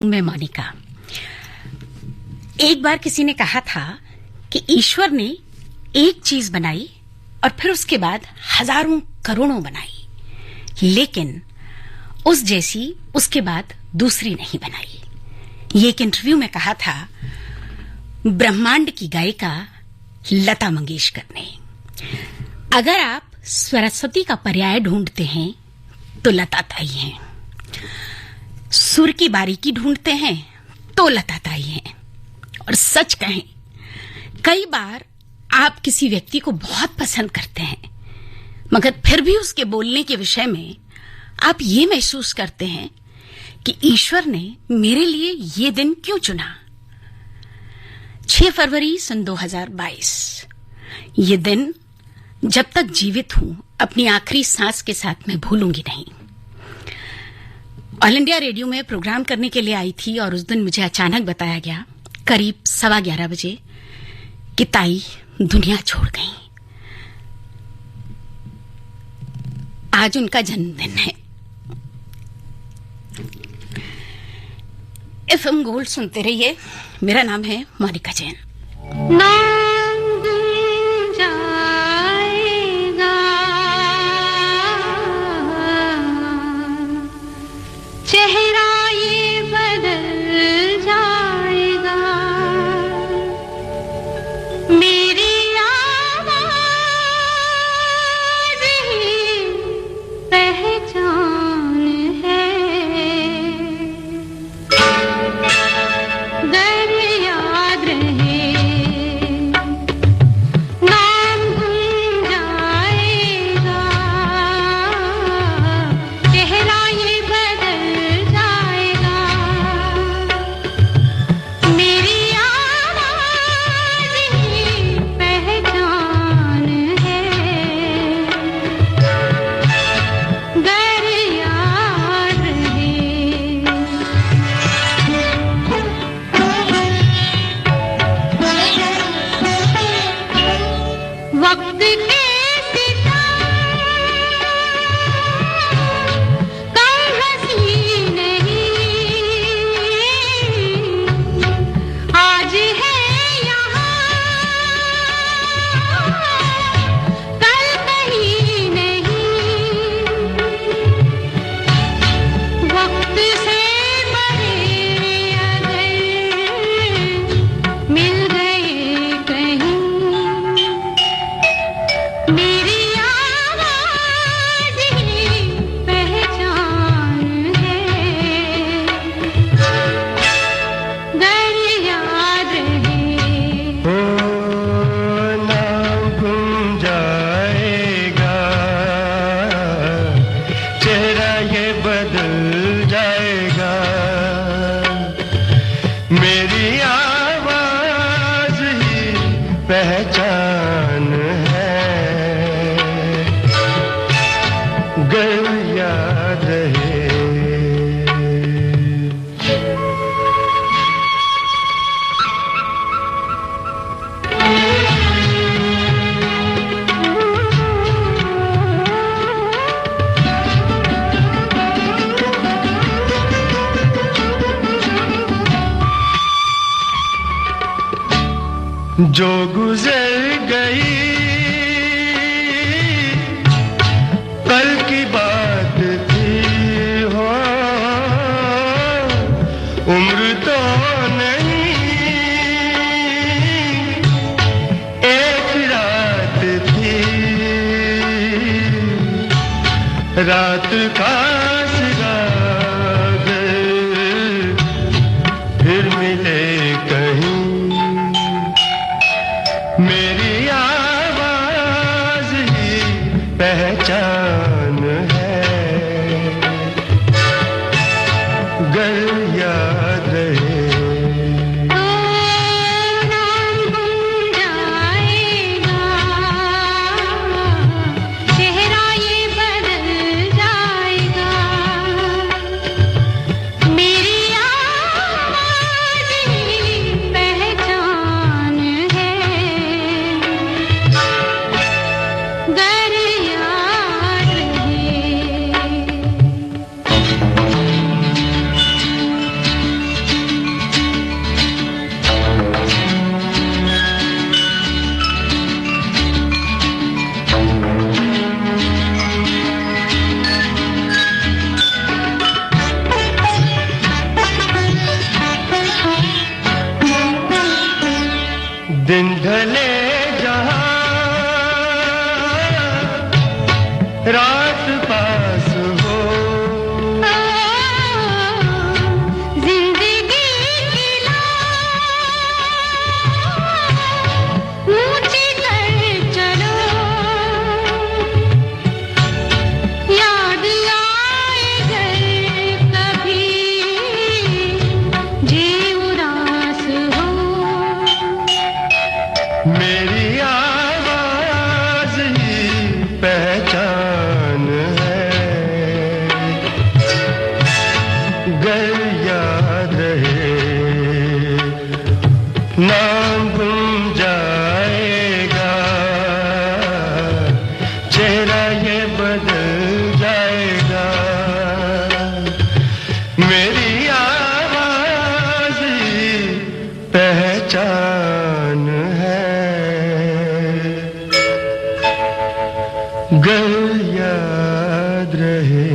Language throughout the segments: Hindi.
मैं मोनिका। एक बार किसी ने कहा था कि ईश्वर ने एक चीज बनाई और फिर उसके बाद हजारों करोड़ों बनाई, लेकिन उस जैसी उसके बाद दूसरी नहीं बनाई। ये एक इंटरव्यू में कहा था ब्रह्मांड की गायिका लता मंगेशकर ने। अगर आप सरस्वती का पर्याय ढूंढते हैं तो लता ताई हैं, सुर की बारीकी ढूंढते हैं तो लता ताई हैं। और सच कहें, कई बार आप किसी व्यक्ति को बहुत पसंद करते हैं, मगर फिर भी उसके बोलने के विषय में आप ये महसूस करते हैं कि ईश्वर ने मेरे लिए ये दिन क्यों चुना। 6 फरवरी सन 2022, ये दिन जब तक जीवित हूं अपनी आखिरी सांस के साथ मैं भूलूंगी नहीं। ऑल इंडिया रेडियो में प्रोग्राम करने के लिए आई थी और उस दिन मुझे अचानक बताया गया करीब 11:15 बजे कि ताई दुनिया छोड़ गई। आज उनका जन्मदिन है। एफएम गोल्ड सुनते रहिए। मेरा नाम है मोनिका जैन। चेहरा ये बदल जाएगा, मेरी आवाज़ ही पहचान है। गर याद रहे नाम भूल जाएगा, चेहरा ये जो गुजर गई कल की बात थी हो, उम्र तो नहीं एक रात थी, रात का सिराग फिर मिले कहीं, मेरी आवाज ही पहचान है। गर याद रहे नाम भूल जाएगा, चेहरा ये बदल जाएगा, मेरी आवाज ही पहचान है। गर याद रहे दिन ढले जहां रात पास हो जिंदगी की लौ ऊंची कर चलो याद आए घर कभी जे उदास हो मेरी आवाज ही पहचान है गर याद रहे नाम गुम जाएगा चेहरा ये बदल जाएगा मेरी आवाज ही पहचान है गर याद रहे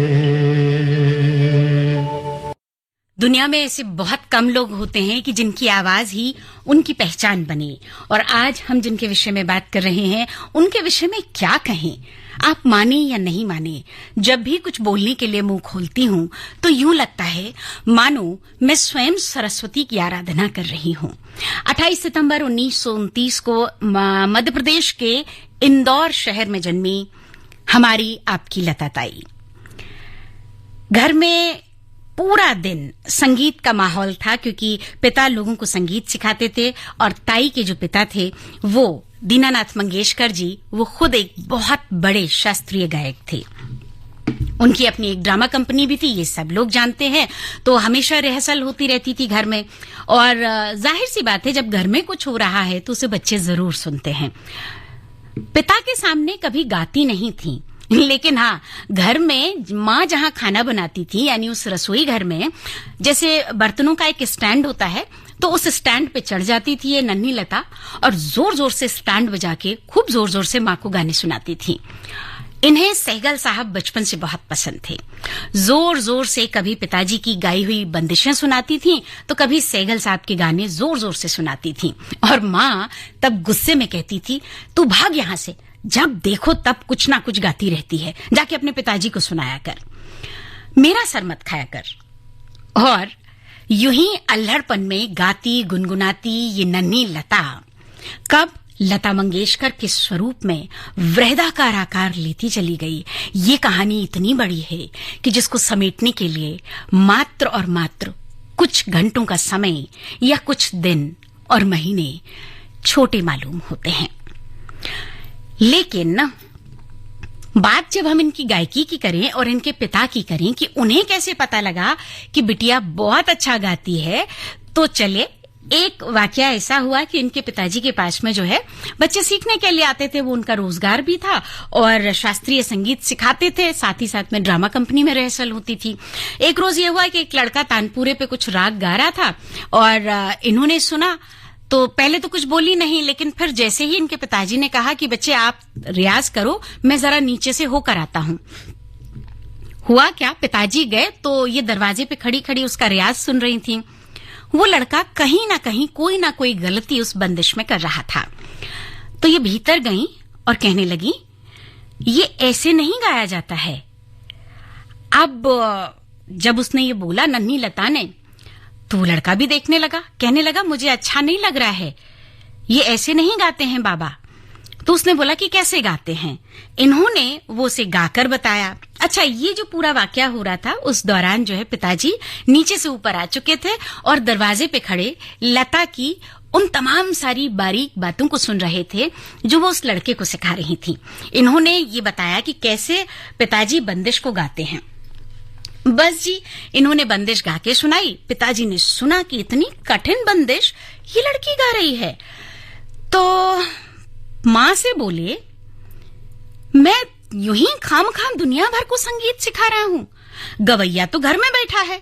दुनिया में ऐसे बहुत कम लोग होते हैं कि जिनकी आवाज ही उनकी पहचान बने। और आज हम जिनके विषय में बात कर रहे हैं उनके विषय में क्या कहें। आप माने या नहीं माने, जब भी कुछ बोलने के लिए मुंह खोलती हूँ तो यूं लगता है मानो मैं स्वयं सरस्वती की आराधना कर रही हूँ। 28 सितंबर 1929 को मध्य प्रदेश के इंदौर शहर में जन्मी हमारी आपकी लता ताई। घर में पूरा दिन संगीत का माहौल था क्योंकि पिता लोगों को संगीत सिखाते थे और ताई के जो पिता थे वो दीनानाथ मंगेशकर जी, वो खुद एक बहुत बड़े शास्त्रीय गायक थे। उनकी अपनी एक ड्रामा कंपनी भी थी, ये सब लोग जानते हैं। तो हमेशा रिहर्सल होती रहती थी घर में और जाहिर सी बात है जब घर में कुछ हो रहा है तो उसे बच्चे जरूर सुनते हैं। पिता के सामने कभी गाती नहीं थी, लेकिन हाँ घर में माँ जहाँ खाना बनाती थी यानी उस रसोई घर में जैसे बर्तनों का एक स्टैंड होता है तो उस स्टैंड पे चढ़ जाती थी ये नन्ही लता और जोर जोर से स्टैंड बजा के खूब जोर जोर से माँ को गाने सुनाती थी। इन्हें सहगल साहब बचपन से बहुत पसंद थे। जोर जोर से कभी पिताजी की गाई हुई बंदिशें सुनाती थीं तो कभी सहगल साहब के गाने जोर जोर से सुनाती थीं और माँ तब गुस्से में कहती थी, तू भाग यहाँ से, जब देखो तब कुछ ना कुछ गाती रहती है, जाके अपने पिताजी को सुनाया कर, मेरा सर मत खाया कर। और यूं ही अल्हड़पन में गाती गुनगुनाती ये नन्ही लता कब लता मंगेशकर के स्वरूप में वृहदाकार आकार लेती चली गई। ये कहानी इतनी बड़ी है कि जिसको समेटने के लिए मात्र और मात्र कुछ घंटों का समय या कुछ दिन और महीने छोटे मालूम होते हैं। लेकिन बात जब हम इनकी गायकी की करें और इनके पिता की करें कि उन्हें कैसे पता लगा कि बिटिया बहुत अच्छा गाती है, तो चले एक वाकया ऐसा हुआ कि इनके पिताजी के पास में जो है बच्चे सीखने के लिए आते थे, वो उनका रोजगार भी था और शास्त्रीय संगीत सिखाते थे, साथ ही साथ में ड्रामा कंपनी में रिहर्सल होती थी। एक रोज ये हुआ कि एक लड़का तानपुरे पे कुछ राग गा रहा था और इन्होंने सुना तो पहले तो कुछ बोली नहीं, लेकिन फिर जैसे ही इनके पिताजी ने कहा कि बच्चे आप रियाज करो, मैं जरा नीचे से होकर आता हूं। हुआ क्या, पिताजी गए तो ये दरवाजे पे खड़ी खड़ी उसका रियाज सुन रही थी। वो लड़का कहीं ना कहीं कोई ना कोई गलती उस बंदिश में कर रहा था। तो ये भीतर गई और कहने लगी, ये ऐसे नहीं गाया जाता है। अब जब उसने ये बोला नन्ही लता ने, तो वो लड़का भी देखने लगा, कहने लगा मुझे अच्छा नहीं लग रहा है, ये ऐसे नहीं गाते हैं बाबा। तो उसने बोला कि कैसे गाते हैं। इन्होंने वो उसे गाकर बताया। अच्छा, ये जो पूरा वाकया हो रहा था उस दौरान जो है पिताजी नीचे से ऊपर आ चुके थे और दरवाजे पे खड़े लता की उन तमाम सारी बारीक बातों को सुन रहे थे जो वो उस लड़के को सिखा रही थी। इन्होंने ये बताया कि कैसे पिताजी बंदिश को गाते हैं। बस जी, इन्होंने बंदिश गा के सुनाई। पिताजी ने सुना कि इतनी कठिन बंदिश ये लड़की गा रही है, तो मां से बोले, मैं यूं ही खाम दुनिया भर को संगीत सिखा रहा हूं, गवैया तो घर में बैठा है,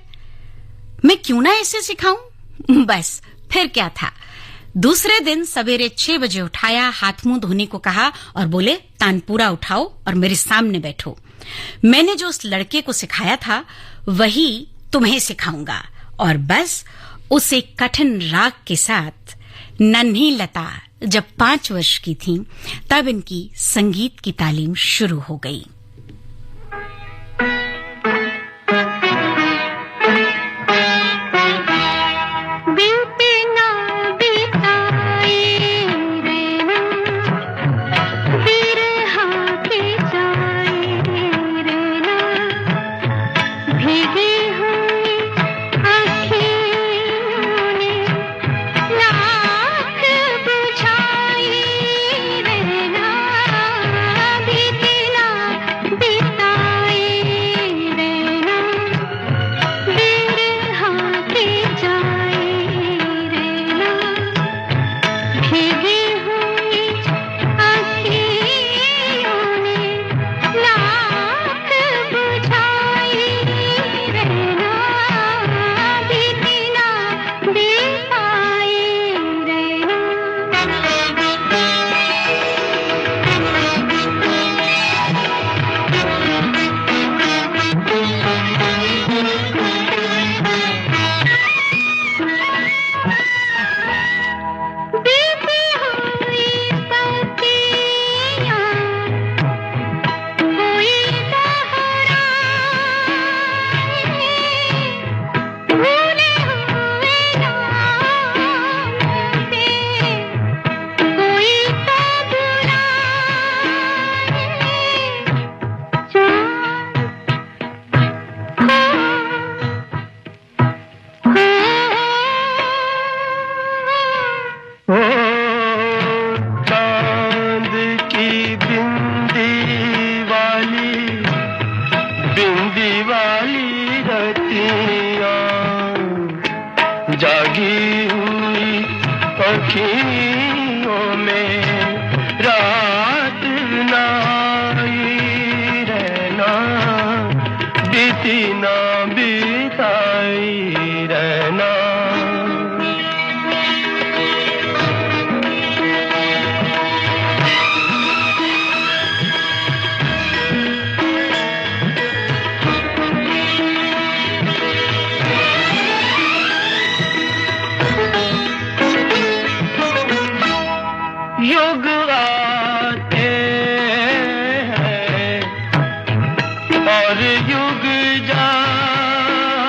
मैं क्यों ना ऐसे सिखाऊं। बस फिर क्या था, दूसरे दिन सवेरे 6 बजे उठाया, हाथ मुंह धोने को कहा और बोले तानपुरा उठाओ और मेरे सामने बैठो। मैंने जो उस लड़के को सिखाया था वही तुम्हें सिखाऊंगा। और बस उसे कठिन राग के साथ नन्ही लता जब 5 वर्ष की थीं, तब इनकी संगीत की तालीम शुरू हो गई। जागी हुई अखियों में रात नाई रहना, बीती ना बिताई रहना। युग आते हैं और युग जाए,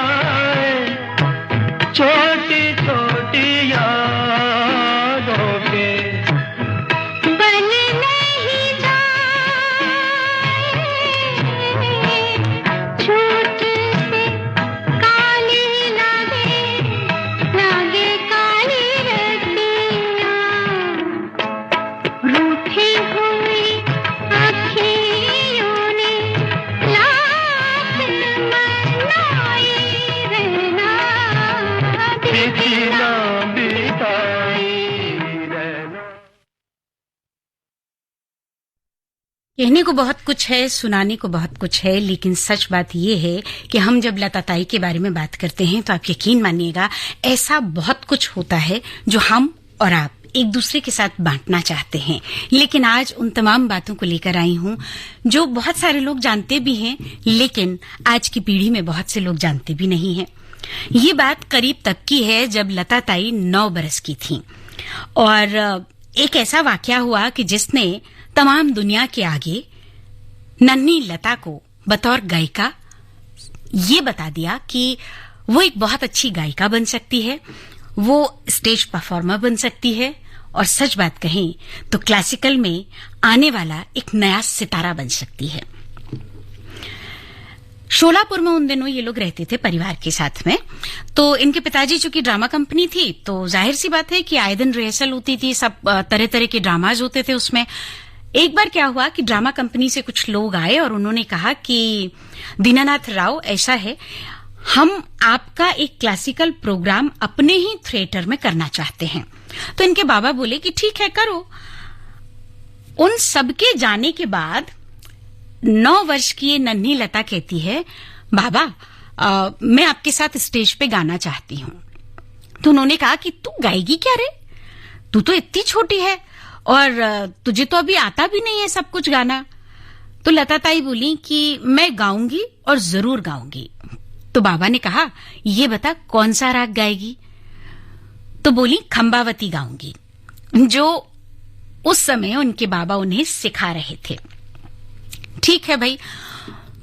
छोटी छोटी यादों के बन नहीं जाए, छूट से काली लागे, लागे काली रतियाँ, रूठी हुई अखियों ने लाख मनाई रहना, बीती ना बिताई रहना। कहने को बहुत कुछ है, सुनाने को बहुत कुछ है, लेकिन सच बात यह है कि हम जब लता ताई के बारे में बात करते हैं तो आप यकीन मानिएगा ऐसा बहुत कुछ होता है जो हम और आप एक दूसरे के साथ बांटना चाहते हैं। लेकिन आज उन तमाम बातों को लेकर आई हूं जो बहुत सारे लोग जानते भी हैं, लेकिन आज की पीढ़ी में बहुत से लोग जानते भी नहीं हैं। ये बात करीब तक की है जब लता ताई 9 बरस की थीं और एक ऐसा वाकया हुआ कि जिसने तमाम दुनिया के आगे नन्ही लता को बतौर गायिका ये बता दिया कि वो एक बहुत अच्छी गायिका बन सकती है, वो स्टेज परफॉर्मर बन सकती है और सच बात कहें तो क्लासिकल में आने वाला एक नया सितारा बन सकती है। शोलापुर में उन दिनों ये लोग रहते थे परिवार के साथ में। तो इनके पिताजी चूंकि ड्रामा कंपनी थी तो जाहिर सी बात है कि आए दिन रिहर्सल होती थी, सब तरह तरह के ड्रामाज होते थे उसमें। एक बार क्या हुआ कि ड्रामा कंपनी से कुछ लोग आए और उन्होंने कहा कि दीनानाथ राव, ऐसा है हम आपका एक क्लासिकल प्रोग्राम अपने ही थिएटर में करना चाहते हैं। तो इनके बाबा बोले कि ठीक है करो। उन सबके जाने के बाद 9 वर्ष की ये नन्ही लता कहती है, बाबा मैं आपके साथ स्टेज पे गाना चाहती हूं। तो उन्होंने कहा कि तू गाएगी क्या रे, तू तो इतनी छोटी है और तुझे तो अभी आता भी नहीं है सब कुछ गाना। तो लता ताई बोली कि मैं गाऊंगी और जरूर गाऊंगी। तो बाबा ने कहा ये बता कौन सा राग गाएगी। तो बोली खंबावती गाऊंगी, जो उस समय उनके बाबा उन्हें सिखा रहे थे। ठीक है भाई,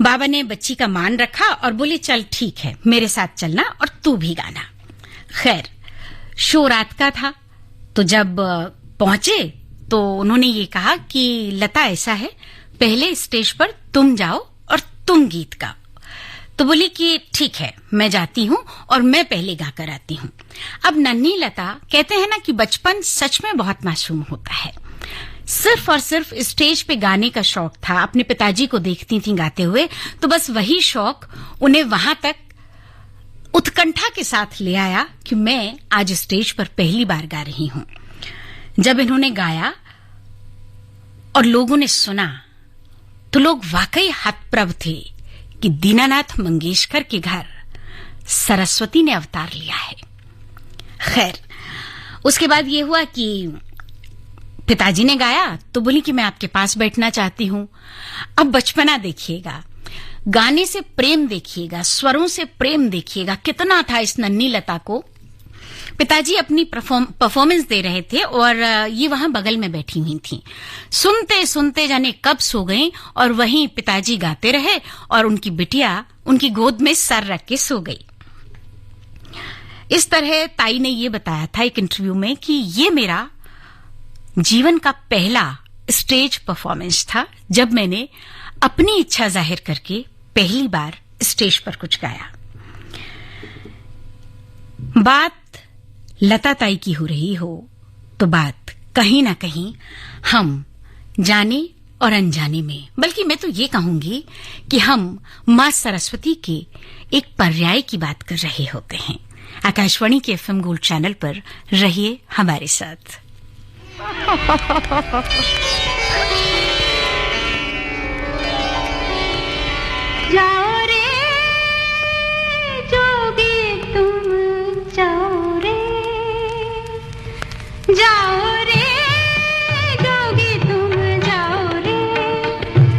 बाबा ने बच्ची का मान रखा और बोले चल ठीक है, मेरे साथ चलना और तू भी गाना। खैर, शो रात का था, तो जब पहुंचे तो उन्होंने ये कहा कि लता ऐसा है, पहले स्टेज पर तुम जाओ और तुम गीत गाओ। तो बोली कि ठीक है, मैं जाती हूँ और मैं पहले गाकर आती हूँ। अब नन्ही लता, कहते हैं ना कि बचपन सच में बहुत मासूम होता है, सिर्फ और सिर्फ स्टेज पे गाने का शौक था। अपने पिताजी को देखती थी गाते हुए, तो बस वही शौक उन्हें वहां तक उत्कंठा के साथ ले आया कि मैं आज स्टेज पर पहली बार गा रही हूं। जब इन्होंने गाया और लोगों ने सुना तो लोग वाकई हतप्रभ थे कि दीनानाथ मंगेशकर के घर सरस्वती ने अवतार लिया है। खैर, उसके बाद ये हुआ कि पिताजी ने गाया तो बोली कि मैं आपके पास बैठना चाहती हूं। अब बचपना देखिएगा, गाने से प्रेम देखिएगा, स्वरों से प्रेम देखिएगा, कितना था इस नन्ही लता को। पिताजी अपनी परफॉर्मेंस दे रहे थे और ये वहां बगल में बैठी हुई थी। सुनते सुनते जाने कब सो गईं और वहीं पिताजी गाते रहे और उनकी बिटिया उनकी गोद में सर रख के सो गई। इस तरह ताई ने ये बताया था एक इंटरव्यू में कि ये मेरा जीवन का पहला स्टेज परफॉर्मेंस था, जब मैंने अपनी इच्छा जाहिर करके पहली बार स्टेज पर कुछ गाया। बात लता ताई की हो रही हो तो बात कहीं ना कहीं हम जाने और अनजाने में, बल्कि मैं तो ये कहूंगी कि हम मां सरस्वती के एक पर्याय की बात कर रहे होते हैं। आकाशवाणी के एफएम गोल्ड चैनल पर रहिए हमारे साथ। जाओ रे जोगी तुम जाओ रे, जाओ रे जोगी तुम जाओ रे,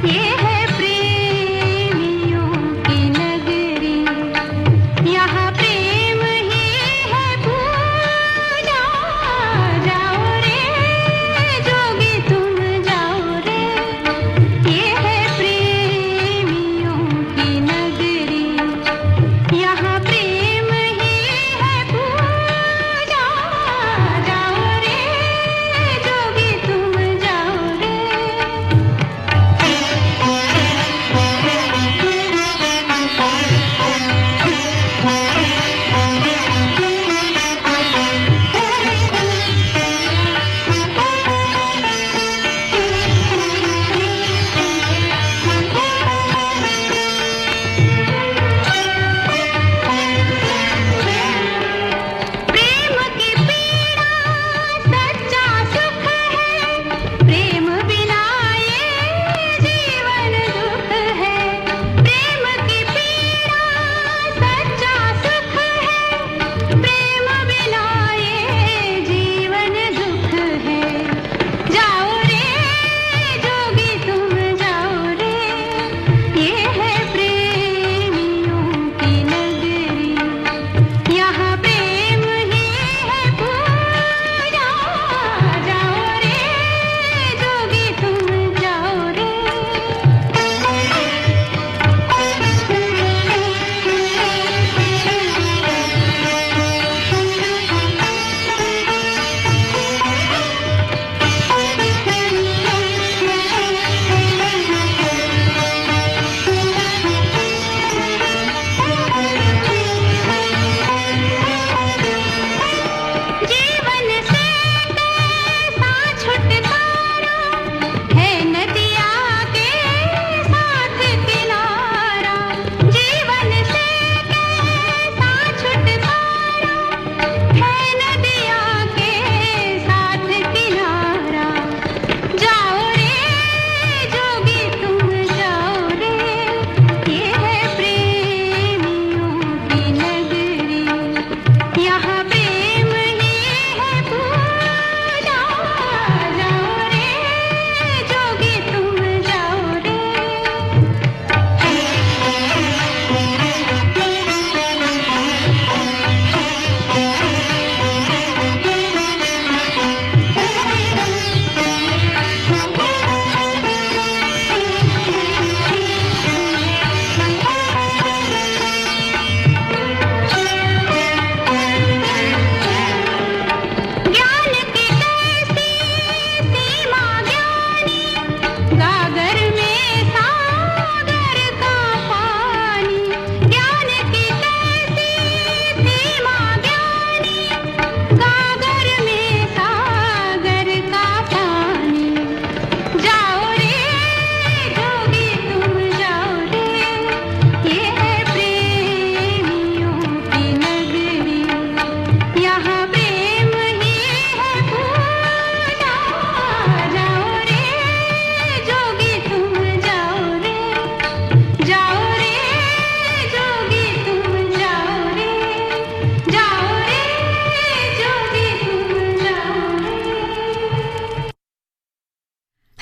ये है प्रेमियों की नगरी, यहाँ प्रेम ही है पूजा। जाओ रे जोगी तुम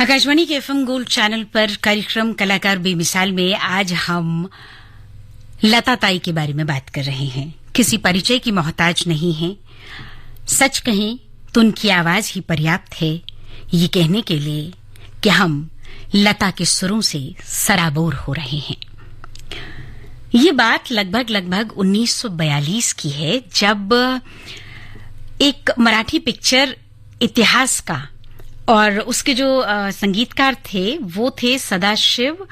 आकाशवाणी के एफएम गोल्ड चैनल पर कार्यक्रम कलाकार बेमिसाल में आज हम लता ताई के बारे में बात कर रहे हैं। किसी परिचय की मोहताज नहीं है। सच कहें तो उनकी आवाज ही पर्याप्त है ये कहने के लिए कि हम लता के सुरों से सराबोर हो रहे हैं। ये बात लगभग 1942 की है, जब एक मराठी पिक्चर इतिहास का और उसके जो संगीतकार थे वो थे सदाशिव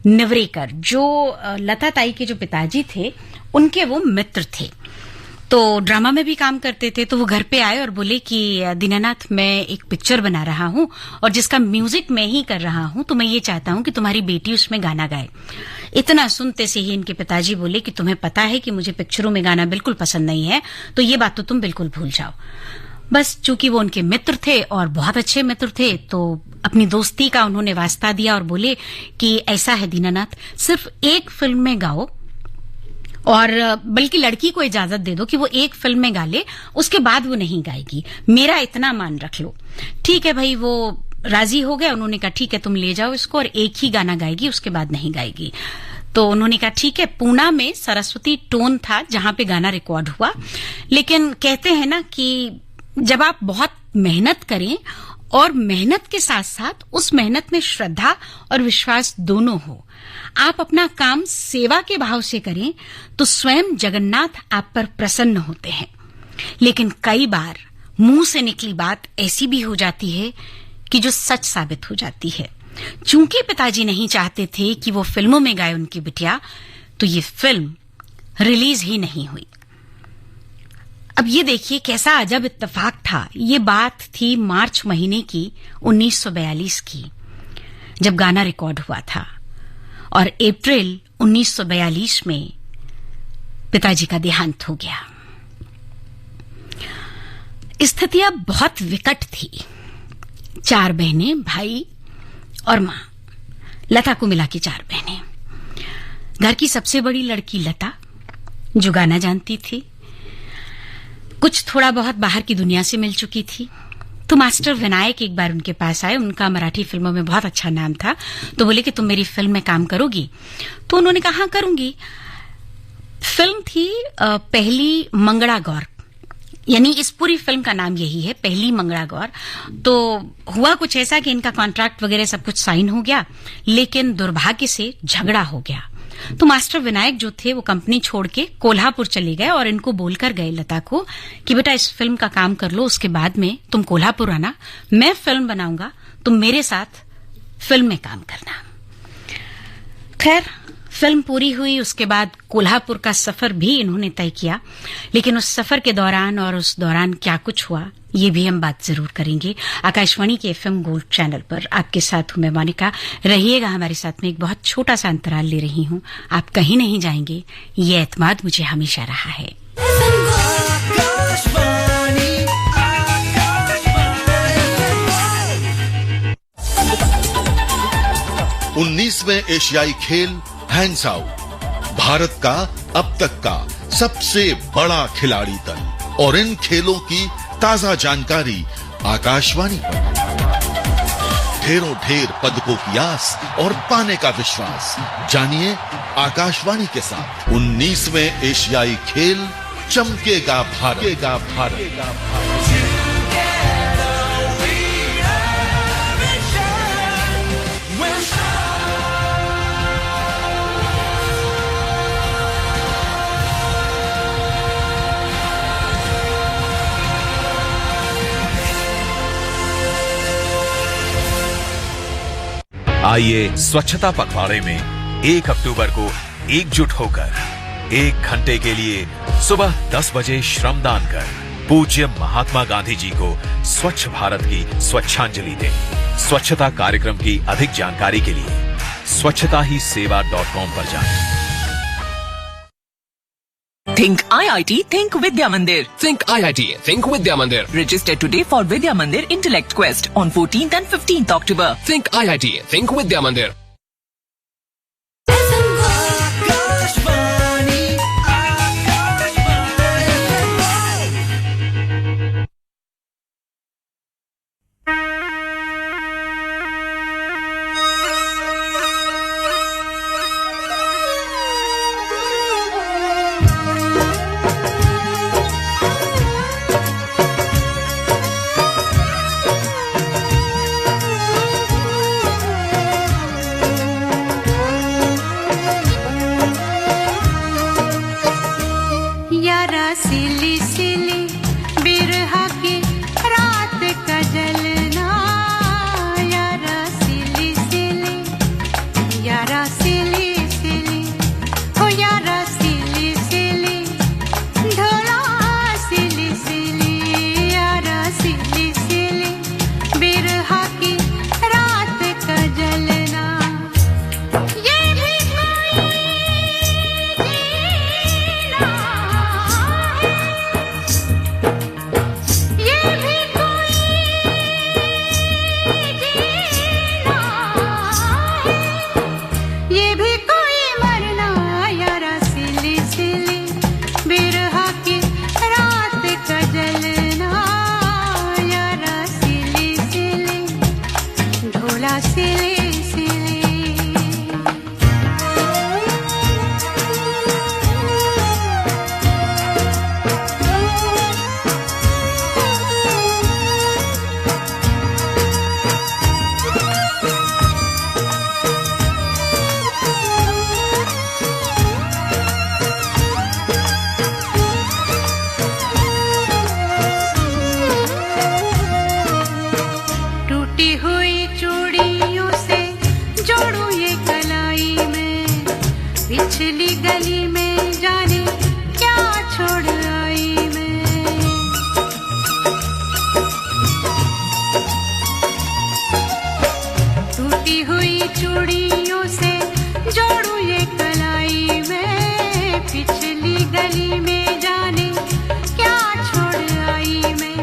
निवरेकर, जो लता ताई के जो पिताजी थे उनके वो मित्र थे। तो ड्रामा में भी काम करते थे। तो वो घर पे आए और बोले कि दीनानाथ, मैं एक पिक्चर बना रहा हूं और जिसका म्यूजिक मैं ही कर रहा हूं, तो मैं ये चाहता हूं कि तुम्हारी बेटी उसमें गाना गाए। इतना सुनते से ही इनके पिताजी बोले कि तुम्हें पता है कि मुझे पिक्चरों में गाना बिल्कुल पसंद नहीं है, तो ये बात तो तुम बिल्कुल भूल जाओ। बस चूंकि वो उनके मित्र थे और बहुत अच्छे मित्र थे, तो अपनी दोस्ती का उन्होंने वास्ता दिया और बोले कि ऐसा है दीनानाथ, सिर्फ एक फिल्म में गाओ, और बल्कि लड़की को इजाजत दे दो कि वो एक फिल्म में गा ले, उसके बाद वो नहीं गाएगी, मेरा इतना मान रख लो। ठीक है भाई, वो राजी हो गए। उन्होंने कहा ठीक है, तुम ले जाओ इसको और एक ही गाना गाएगी, उसके बाद नहीं गाएगी। तो उन्होंने कहा ठीक है। पूना में सरस्वती टोन था जहां पे गाना रिकॉर्ड हुआ। लेकिन कहते हैं ना कि जब आप बहुत मेहनत करें और मेहनत के साथ साथ उस मेहनत में श्रद्धा और विश्वास दोनों हो, आप अपना काम सेवा के भाव से करें, तो स्वयं जगन्नाथ आप पर प्रसन्न होते हैं। लेकिन कई बार मुंह से निकली बात ऐसी भी हो जाती है कि जो सच साबित हो जाती है। चूंकि पिताजी नहीं चाहते थे कि वो फिल्मों में गाए उनकी बिटिया, तो ये फिल्म रिलीज ही नहीं हुई। अब ये देखिए कैसा अजब इत्तेफाक था। ये बात थी मार्च महीने की 1942 की, जब गाना रिकॉर्ड हुआ था, और अप्रैल 1942 में पिताजी का देहांत हो गया। स्थितियां बहुत विकट थी। 4 बहनें, भाई और मां। लता को मिला के 4 बहनें। घर की सबसे बड़ी लड़की लता, जो गाना जानती थी, कुछ थोड़ा बहुत बाहर की दुनिया से मिल चुकी थी। तो मास्टर विनायक एक बार उनके पास आए। उनका मराठी फिल्मों में बहुत अच्छा नाम था। तो बोले कि तुम मेरी फिल्म में काम करोगी? तो उन्होंने कहा हाँ करूंगी। फिल्म थी पहली मंगड़ा गौर, यानी इस पूरी फिल्म का नाम यही है, पहली मंगड़ा गौर। तो हुआ कुछ ऐसा कि इनका कॉन्ट्रैक्ट वगैरह सब कुछ साइन हो गया, लेकिन दुर्भाग्य से झगड़ा हो गया। तो मास्टर विनायक जो थे वो कंपनी छोड़ के कोल्हापुर चले गए और इनको बोलकर गए लता को कि बेटा इस फिल्म का काम कर लो, उसके बाद में तुम कोल्हापुर आना, मैं फिल्म बनाऊंगा, तुम मेरे साथ फिल्म में काम करना। खैर फिल्म पूरी हुई, उसके बाद कोल्हापुर का सफर भी इन्होंने तय किया। लेकिन उस सफर के दौरान और उस दौरान क्या कुछ हुआ, ये भी हम बात जरूर करेंगे। आकाशवाणी के एफएम गोल्ड चैनल पर आपके साथ हूं मैं मोनिका। रहिएगा हमारे साथ में। एक बहुत छोटा सा अंतराल ले रही हूं, आप कहीं नहीं जाएंगे, ये एतमाद मुझे हमेशा रहा है। 19वें एशियाई खेल हैंड्स आउट भारत का अब तक का सबसे बड़ा खिलाड़ी दल, और इन खेलों की ताजा जानकारी आकाशवाणी पर। ढेरों पदकों की आस और पाने का विश्वास, जानिए आकाशवाणी के साथ 19वें एशियाई खेल चमकेगा भारत। आइए स्वच्छता पखवाड़े में 1 अक्टूबर को एकजुट होकर 1 घंटे के लिए सुबह 10 बजे श्रमदान कर पूज्य महात्मा गांधी जी को स्वच्छ भारत की स्वच्छांजलि दें। स्वच्छता कार्यक्रम की अधिक जानकारी के लिए स्वच्छताहीसेवा.com पर जाएं। Think IIT, think Vidya Mandir. Think IIT, think Vidya Mandir. Register today for Vidya Mandir Intellect Quest on 14th and 15th October. Think IIT, think Vidya Mandir. सिले सिले टूटी हुई चूड़ियों से जोड़ू ये कलाई में पिछली गली में जाने क्या छोड़ आई मैं टूटी हुई चूड़ियों से जोड़ू ये कलाई में पिछली गली में जाने क्या छोड़ आई मैं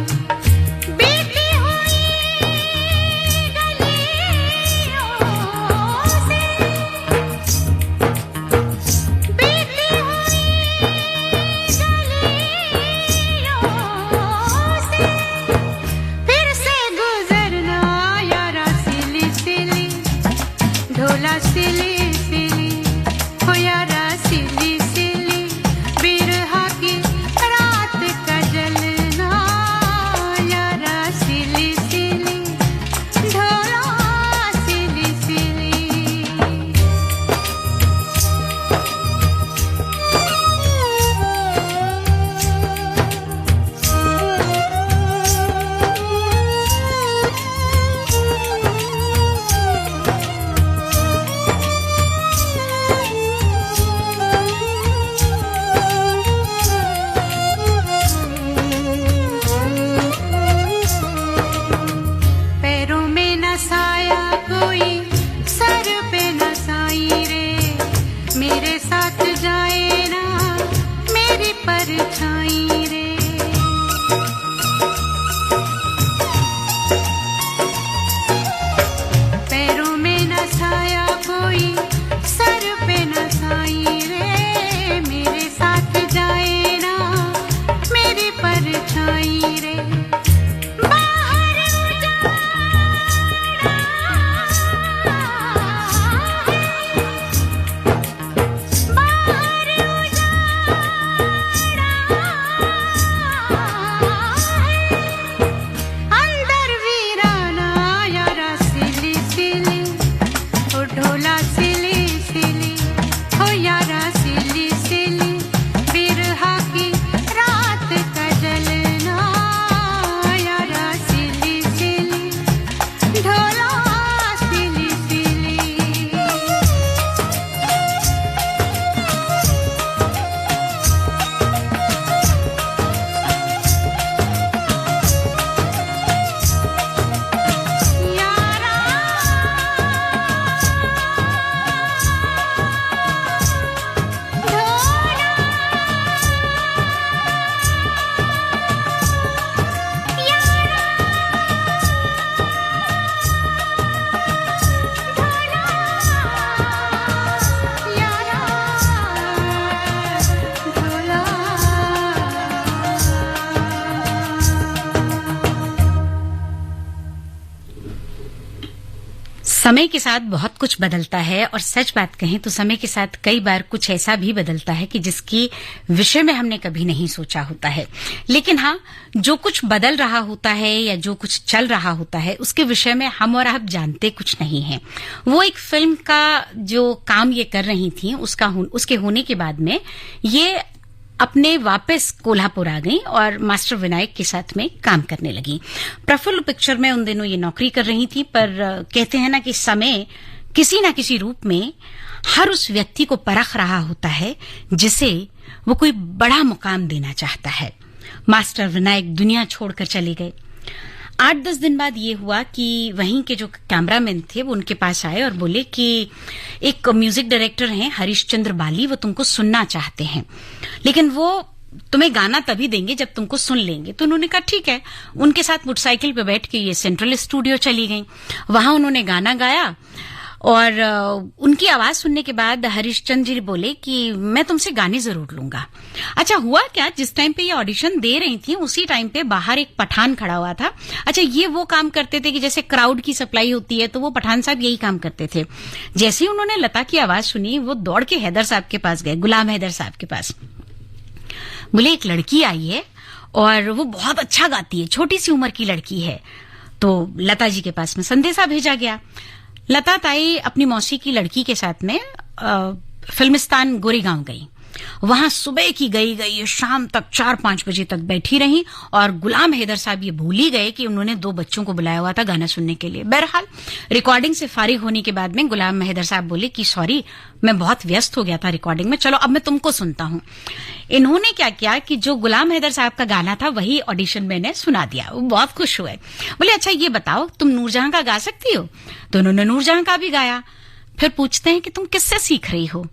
बीती हुई गलियों से बीती हुई गलियों से फिर से गुजरना यारा सिली सिली ढोला सिली सिली हो यारा सिली सिली बिरहा की रात का जलना यारा सिली सिली ढोला सिली सिली पैरों में न साया कोई सर पे न साई रे मेरे साथ जाए ना मेरी परछाई रे पैरों में न साया कोई सर पे न साई रे मेरे साथ जाए ना मेरी परछाई रे बाहर उजाड़ा बाहर उजाड़ा अंदर वीराना यारा सिली सिली ओ ढोला सिली सिली हो यारा सिली सिली बिरहा की रात का जलना यारा सिली सिली ढोला सिली सिली यारा ढोला यारा ढोला यारा समय के साथ बहुत कुछ बदलता है और सच बात कहें तो समय के साथ कई बार कुछ ऐसा भी बदलता है कि जिसकी विषय में हमने कभी नहीं सोचा होता है। लेकिन हाँ, जो कुछ बदल रहा होता है या जो कुछ चल रहा होता है उसके विषय में हम और आप जानते कुछ नहीं हैं। वो एक फिल्म का जो काम ये कर रही थी उसके होने के बाद में ये अपने वापस कोल्हापुर आ गई और मास्टर विनायक के साथ में काम करने लगी। प्रफुल्ल पिक्चर में उन दिनों ये नौकरी कर रही थी, पर कहते हैं ना कि समय किसी न किसी रूप में हर उस व्यक्ति को परख रहा होता है जिसे वो कोई बड़ा मुकाम देना चाहता है। मास्टर विनायक दुनिया छोड़कर चले गए। 8-10 दिन बाद ये हुआ कि वहीं के जो कैमरामैन थे वो उनके पास आए और बोले कि एक म्यूजिक डायरेक्टर हैं हरीशचंद्र बाली, वो तुमको सुनना चाहते हैं, लेकिन वो तुम्हें गाना तभी देंगे जब तुमको सुन लेंगे। तो उन्होंने कहा ठीक है। उनके साथ मोटरसाइकिल पे बैठ के ये सेंट्रल स्टूडियो चली गई। वहां उन्होंने गाना गाया और उनकी आवाज सुनने के बाद हरिश्चंद्र जी बोले कि मैं तुमसे गाने जरूर लूंगा। अच्छा, हुआ क्या, जिस टाइम पे ये ऑडिशन दे रही थी उसी टाइम पे बाहर एक पठान खड़ा हुआ था। अच्छा, ये वो काम करते थे कि जैसे क्राउड की सप्लाई होती है तो वो पठान साहब यही काम करते थे। जैसे ही उन्होंने लता की आवाज सुनी वो दौड़ के हैदर साहब के पास गए, गुलाम हैदर साहब के पास। बोले एक लड़की आई है और वो बहुत अच्छा गाती है, छोटी सी उम्र की लड़की है। तो लता जी के पास में संदेशा भेजा गया। लता ताई अपनी मौसी की लड़की के साथ में फिल्मिस्तान गोरेगांव गई। वहां सुबह की गई शाम तक 4-5 बजे तक बैठी रही और गुलाम हैदर साहब ये भूल ही गए कि उन्होंने 2 बच्चों को बुलाया हुआ था गाना सुनने के लिए। बहरहाल रिकॉर्डिंग से फारिग होने के बाद में गुलाम हैदर साहब बोले कि सॉरी, मैं बहुत व्यस्त हो गया था रिकॉर्डिंग में, चलो अब मैं तुमको सुनता हूं। इन्होंने क्या किया कि जो गुलाम हैदर साहब का गाना था वही ऑडिशन में ने सुना दिया। वो बहुत खुश हुए। बोले अच्छा ये बताओ तुम नूरजहां का गा सकती हो? तो उन्होंने नूरजहां का भी गाया। फिर पूछते हैं कि तुम किससे सीख रही हो?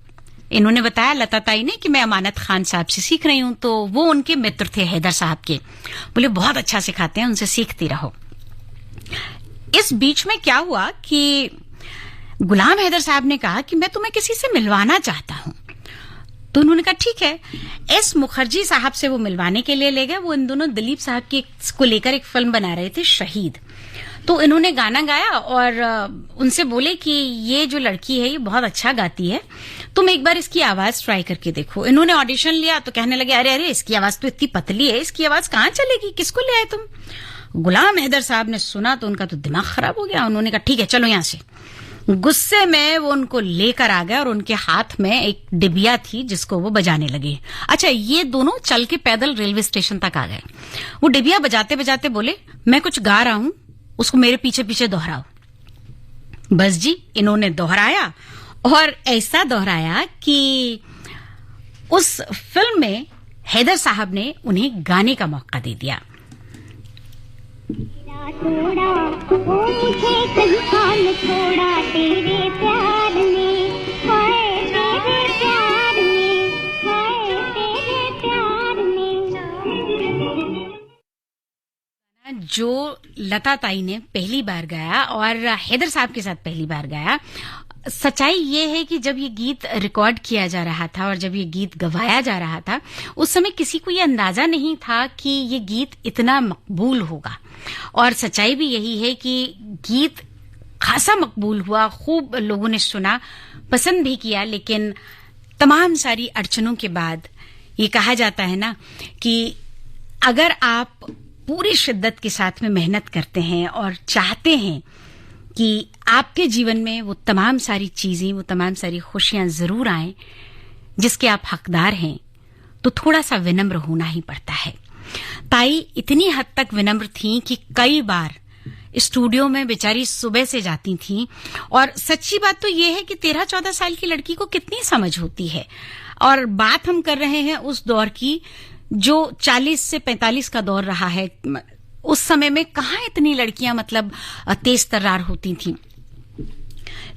इन्होंने बताया लता ताई ने कि मैं अमानत खान साहब से सीख रही हूं। तो वो उनके मित्र थे हैदर साहब के। बोले बहुत अच्छा सिखाते हैं, उनसे सीखती रहो। इस बीच में क्या हुआ कि गुलाम हैदर साहब ने कहा कि मैं तुम्हें किसी से मिलवाना चाहता हूं। तो उन्होंने कहा ठीक है। एस मुखर्जी साहब से वो मिलवाने के लिए ले गए। वो इन दोनों दिलीप साहब की को लेकर एक फिल्म बना रहे थे, शहीद। तो इन्होंने गाना गाया और उनसे बोले कि ये जो लड़की है ये बहुत अच्छा गाती है, तुम एक बार इसकी आवाज ट्राई करके देखो। इन्होंने ऑडिशन लिया तो कहने लगे अरे अरे इसकी आवाज तो इतनी पतली है, इसकी आवाज कहाँ चलेगी, किसको ले आए तुम? गुलाम हैदर साहब ने सुना तो उनका तो दिमाग खराब हो गया। उन्होंने कहा ठीक है चलो यहां से। गुस्से में वो उनको लेकर आ गया और उनके हाथ में एक डिबिया थी जिसको वो बजाने लगे। अच्छा, ये दोनों चल के पैदल रेलवे स्टेशन तक आ गए। वो डिबिया बजाते बजाते बोले मैं कुछ गा रहा हूं, उसको मेरे पीछे पीछे दोहराओ। बस जी, इन्होंने दोहराया और ऐसा दोहराया कि उस फिल्म में हैदर साहब ने उन्हें गाने का मौका दे दिया। छोड़ा वो मुझे कहीं न छोड़ा तेरे प्यार में, हाय तेरे प्यार में, हाय तेरे प्यार में। जो लता ताई ने पहली बार गाया और हैदर साहब के साथ पहली बार गाया। सच्चाई ये है कि जब ये गीत रिकॉर्ड किया जा रहा था और जब ये गीत गवाया जा रहा था उस समय किसी को ये अंदाजा नहीं था कि ये गीत इतना मकबूल होगा। और सच्चाई भी यही है कि गीत खासा मकबूल हुआ, खूब लोगों ने सुना, पसंद भी किया। लेकिन तमाम सारी अड़चनों के बाद ये कहा जाता है ना कि अगर आप पूरी शिद्दत के साथ में मेहनत करते हैं और चाहते हैं कि आपके जीवन में वो तमाम सारी चीजें, वो तमाम सारी खुशियां जरूर आएं जिसके आप हकदार हैं, तो थोड़ा सा विनम्र होना ही पड़ता है। ताई इतनी हद तक विनम्र थी कि कई बार स्टूडियो में बेचारी सुबह से जाती थी। और सच्ची बात तो ये है कि 13-14 साल की लड़की को कितनी समझ होती है। और बात हम कर रहे हैं उस दौर की जो 40 से 45 का दौर रहा है। उस समय में कहाँ इतनी लड़कियां मतलब तेज तर्रार होती थीं।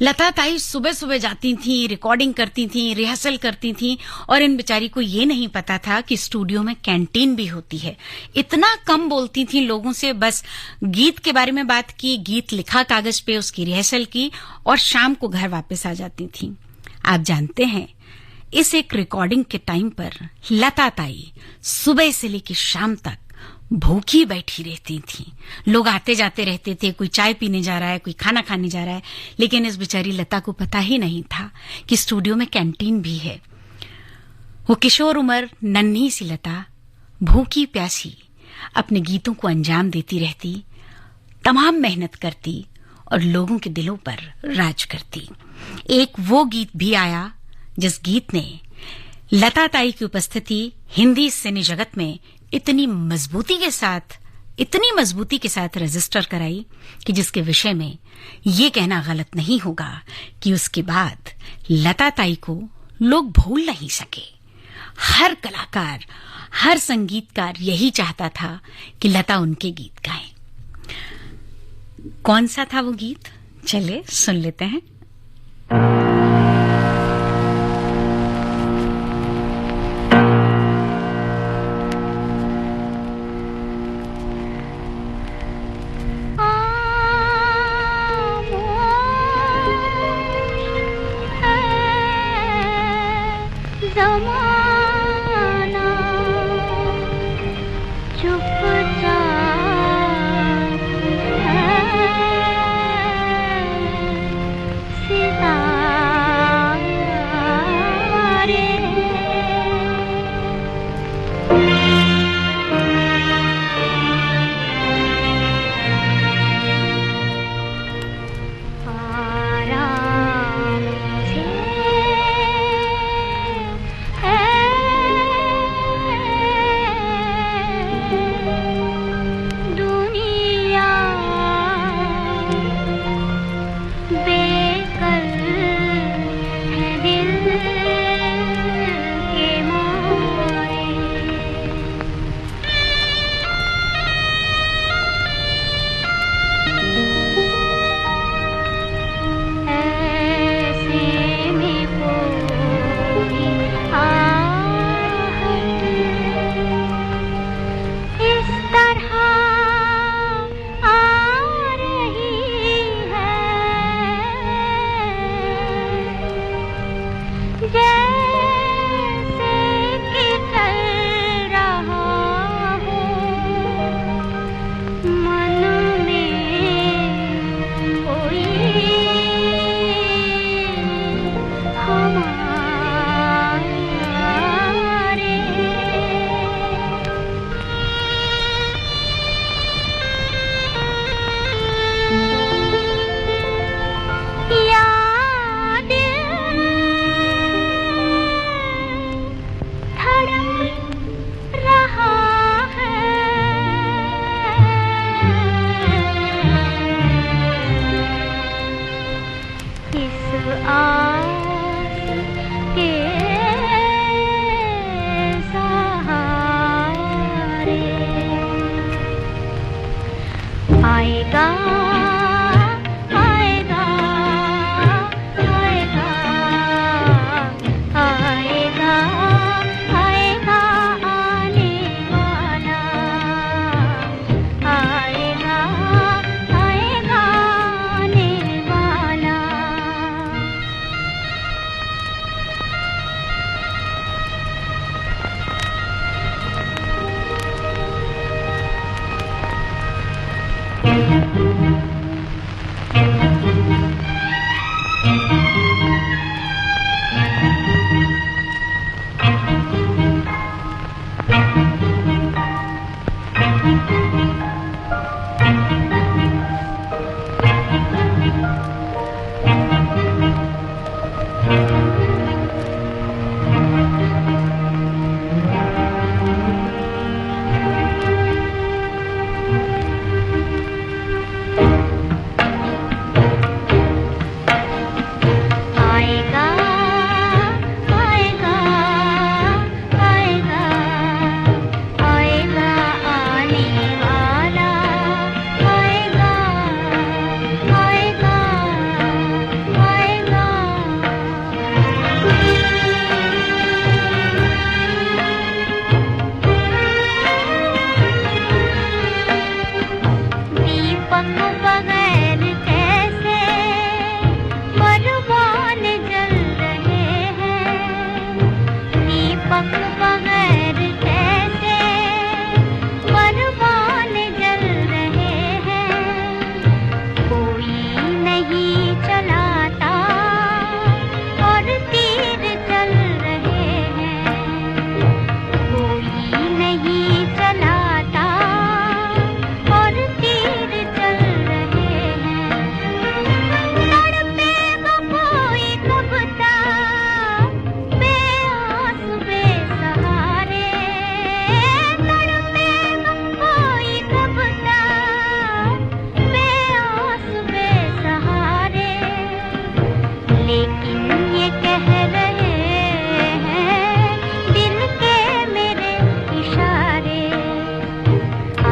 लता ताई सुबह सुबह जाती थी, रिकॉर्डिंग करती थी, रिहर्सल करती थी और इन बेचारी को ये नहीं पता था कि स्टूडियो में कैंटीन भी होती है। इतना कम बोलती थी लोगों से, बस गीत के बारे में बात की, गीत लिखा कागज पे, उसकी रिहर्सल की और शाम को घर वापस आ जाती थी। आप जानते हैं इस एक रिकॉर्डिंग के टाइम पर लता ताई सुबह से लेकर शाम तक भूखी बैठी रहती थी। लोग आते जाते रहते थे, कोई चाय पीने जा रहा है, कोई खाना खाने जा रहा है, लेकिन इस बेचारी लता को पता ही नहीं था कि स्टूडियो में कैंटीन भी है। वो किशोर उम्र नन्ही सी लता भूखी प्यासी अपने गीतों को अंजाम देती रहती, तमाम मेहनत करती और लोगों के दिलों पर राज करती। एक वो गीत भी आया जिस गीत ने लता ताई की उपस्थिति हिंदी सिने जगत में इतनी मजबूती के साथ रजिस्टर कराई कि जिसके विषय में ये कहना गलत नहीं होगा कि उसके बाद लता ताई को लोग भूल नहीं सके। हर कलाकार, हर संगीतकार यही चाहता था कि लता उनके गीत गाएं। कौन सा था वो गीत, चले सुन लेते हैं। आएगा आएगा आएगा आएगा आएगा आने वाला आएगा आएगा आने वाला आएगा आएगा आएगा आएगा आने वाला आएगा आएगा आएगा दीपक बगैर कैसे परवान जल रहे हैं दीपक बगैर कैसे परवान जल रहे हैं कोई नहीं चलाता और तीर चल रहे हैं कोई नहीं चलाता और तीर चल रहे हैं तड़पेगा कोई कब तक बेआस बेसहारे तड़पेगा कोई कब तक बेआस बेसहारे लेकिन ये कह रहे हैं दिल के मेरे इशारे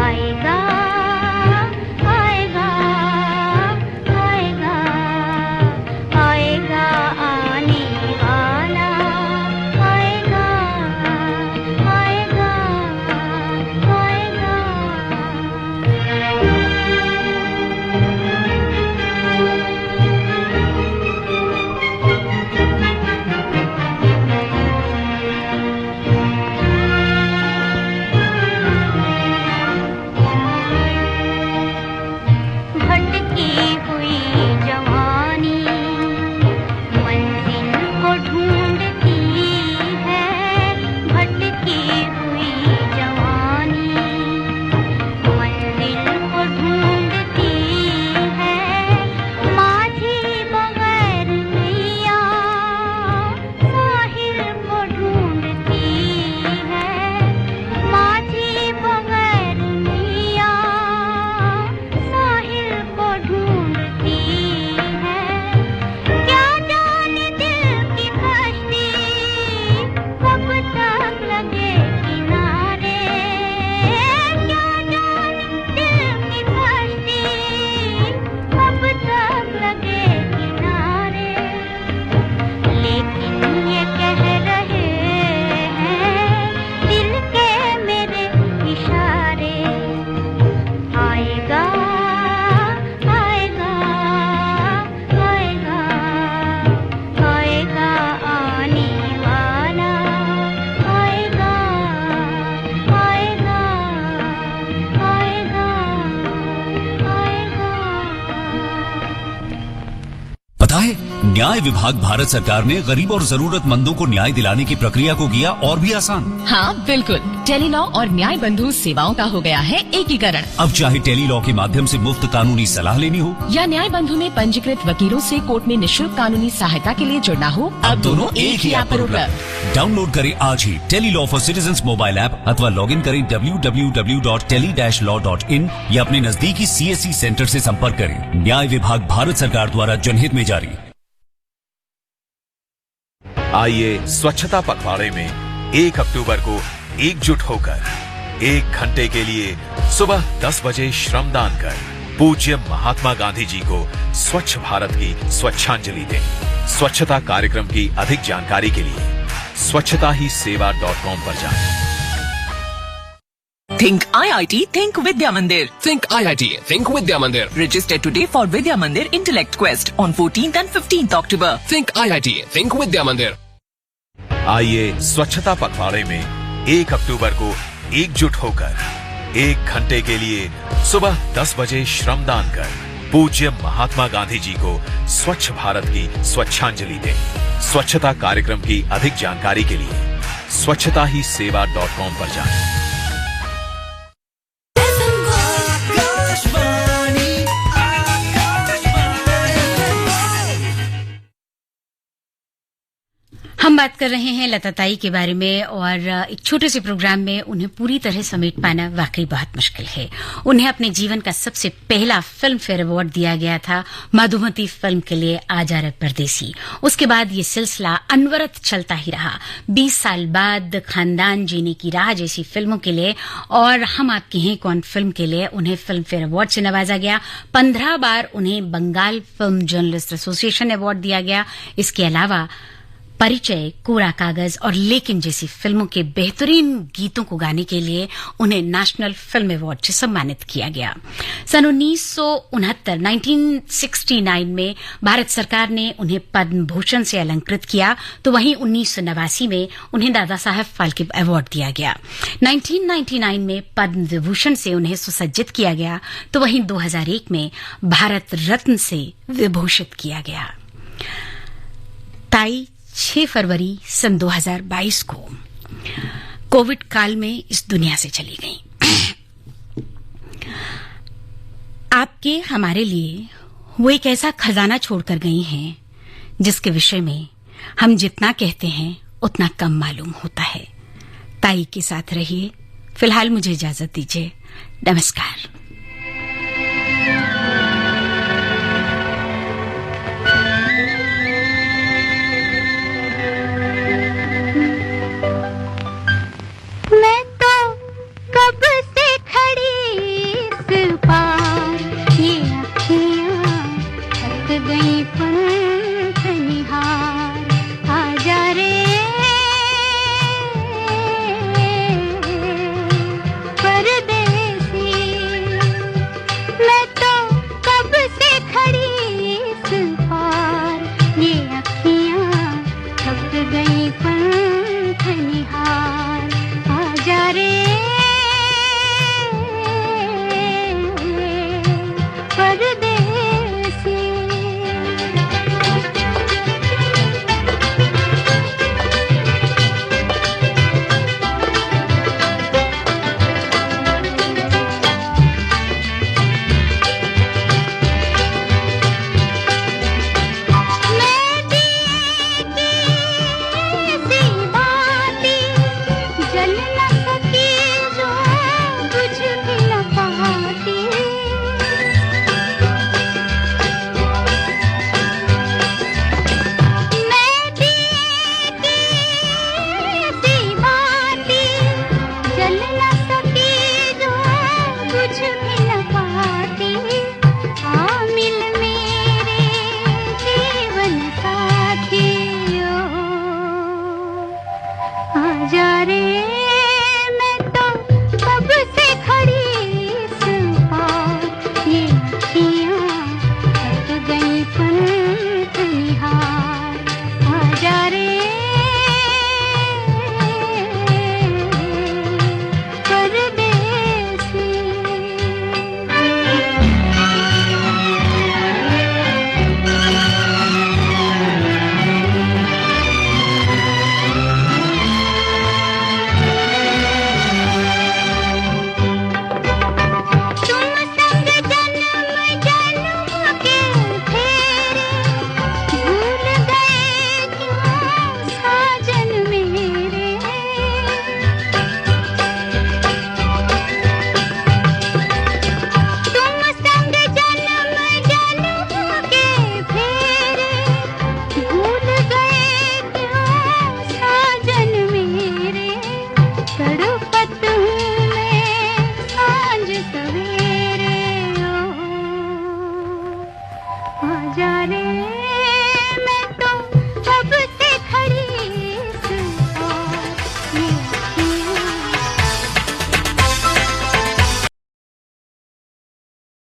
आएगा आएगा आएगा आएगा आने वाला आएगा आएगा भटकी हुई जवानी मंजिल को ढूंढती है भटकी हुई जवानी मंजिल को ढूंढती है माझी बगैर नैया साहिल को ढूंढती है माझी बगैर नैया साहिल को ढूंढती है क्या जाने दिल की कश्ती कब तक लगे किनारे क्या जाने दिल की कश्ती कब तक लगे किनारे लेकिन ये कह रहे हैं दिल के मेरे इशारे आएगा आएगा आएगा आएगा आने वाला आएगा आएगा आएगा आएगा पता है, न्याय विभाग भारत सरकार ने गरीब और जरूरतमंदों को न्याय दिलाने की प्रक्रिया को किया और भी आसान। हाँ बिल्कुल, टेलीलॉ और न्याय बंधु सेवाओं का हो गया है एकीकरण। अब चाहे टेलीलॉ के माध्यम से मुफ्त कानूनी सलाह लेनी हो या न्याय बंधु में पंजीकृत वकीलों से कोर्ट में निःशुल्क कानूनी सहायता के लिए जुड़ना हो, अब दोनों एक ही ऐप पर उपलब्ध। डाउनलोड करें आज ही Tele Law for citizens mobile app अथवा लॉग इन करें www.tele-law.in या अपने नजदीकी CSC सेंटर से संपर्क करें। न्याय विभाग भारत सरकार द्वारा जनहित में जारी। आइए स्वच्छता पखवाड़े में 1 अक्टूबर को एकजुट होकर 1 घंटे के लिए सुबह 10 बजे श्रमदान कर पूज्य महात्मा गांधी जी को स्वच्छ भारत की स्वच्छांजलि दें। स्वच्छता कार्यक्रम की अधिक जानकारी के लिए स्वच्छताहीसेवा.com पर जाएं। Think IIT, Think Vidya Mandir. Think IIT, Think Vidya Mandir. Register today for Vidya Mandir Intellect Quest on 14th and 15th October. Think IIT, Think Vidya Mandir. आइए स्वच्छता पखवाड़े में 1 अक्टूबर को एकजुट होकर 1 घंटे के लिए सुबह 10 बजे श्रमदान कर पूज्य महात्मा गांधी जी को स्वच्छ भारत की स्वच्छांजलि दें। स्वच्छता कार्यक्रम की अधिक जानकारी के लिए स्वच्छताहीसेवा.com पर जाएं। हम बात कर रहे हैं लता ताई के बारे में और एक छोटे से प्रोग्राम में उन्हें पूरी तरह समेट पाना वाकई बहुत मुश्किल है। उन्हें अपने जीवन का सबसे पहला फिल्म फेयर अवार्ड दिया गया था मधुमती फिल्म के लिए आजा रे परदेसी। उसके बाद ये सिलसिला अनवरत चलता ही रहा। 20 साल बाद खानदान जीने की राह जैसी फिल्मों के लिए और हम आपके हैं कौन फिल्म के लिए उन्हें फिल्म फेयर अवार्ड से नवाजा गया। 15 बार उन्हें Bengal film journalist association award दिया गया। इसके अलावा परिचय, कोरा कागज और लेकिन जैसी फिल्मों के बेहतरीन गीतों को गाने के लिए उन्हें नेशनल फिल्म अवार्ड से सम्मानित किया गया। सन 1969 में भारत सरकार ने उन्हें पद्म भूषण से अलंकृत किया, तो वहीं 1989 में उन्हें दादा साहेब फाल्के अवार्ड दिया गया। 1999 में पद्म विभूषण से उन्हें सुसज्जित किया गया, तो वहीं 2001 में भारत रत्न से विभूषित किया गया। ताई 6 फरवरी सन 2022 को कोविड काल में इस दुनिया से चली गई। आपके हमारे लिए वो एक ऐसा खजाना छोड़कर गई हैं जिसके विषय में हम जितना कहते हैं उतना कम मालूम होता है। ताई के साथ रहिए। फिलहाल मुझे इजाजत दीजिए। नमस्कार। मैं तो कब से खड़ी इस पार